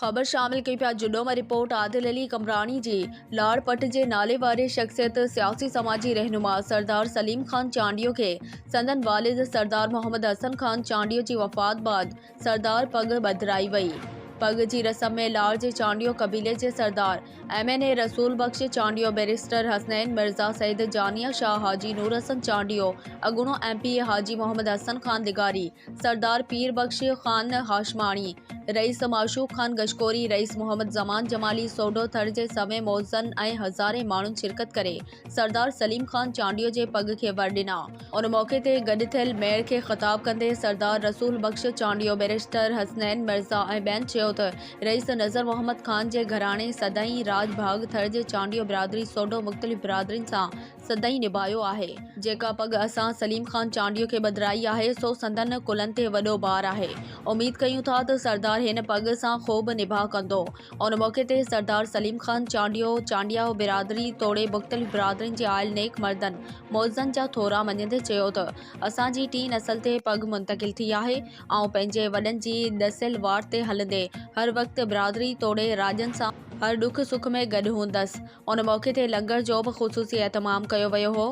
ख़बर शामिल कई पिया जुडो में रिपोर्ट आदिल अली कमरानी जी लाड़ पट जे नाले वारे शख्सियत सियासी समाजी रहनुमा सरदार सलीम खान चांडियो के संदन वालिद सरदार मोहम्मद हसन खान चांडियो जी वफ़ात बाद सरदार पग बदराई वई। पग जी रस्म में लाड़ जे चांडियो कबीले जे सरदार MNA रसूल बख्श चांडियो, बैरिस्टर हसनैन मिर्ज़ा, सैयद जानिया शाह, हाजी नूर हसन चांडियो, अगुणो MP हाजी मोहम्मद हसन खान दिगारी, सरदार पीर बख्श खान हाशमाणी, रईस माशूक खान गशकोरी, रईस मोहम्मद जमान जमाली सोडो थर जे समय मौज़न ऐं हज़ारे माण्हुनि शिरकत करे सरदार सलीम खान चांडियो जे पग खे वर ॾिना। उन मौक़े ते गॾु थियल मेयर खे ख़िताब कंदे सरदार रसूल बख्श चांडियो, बैरिस्टर हसनैन मिर्ज़ा ऐं ॿियनि चयो त रईस नज़र मोहम्मद खान जे घराणे सदाईं राज भाग थर जे चांडियो बिरादरी सोडो मुख़्तलिफ़ बिरादरियुनि सां सदाईं निभायो आहे। जेका पग असां सलीम खान चांडियो खे बदिराई आहे सो संदन कुलनि ते वॾो बार आहे। उम्मीद कयूं था त सरदार हिन पग सां ख़ूब निभाउ कंदो। उन मौक़े ते सरदार सलीम खान चांडियो चांडिया बिरादरी तोड़े मुख़्तलिफ़ बिरादरियुनि जे आयल नेक मर्दनि मौज़नि जा थोरा मञंदे चयो त असांजी टी नसल ते पग मुंतकिल थी आहे ऐं पंहिंजे वॾनि जी ॾसियल वाट ते हलंदे हर वक़्तु बिरादरी तोड़े राजनि सां हर ॾुख सुख में गॾु हूंदसि। उन मौक़े ते लंगर जो बि ख़ुसूसी एहतमाम कयो वियो हो।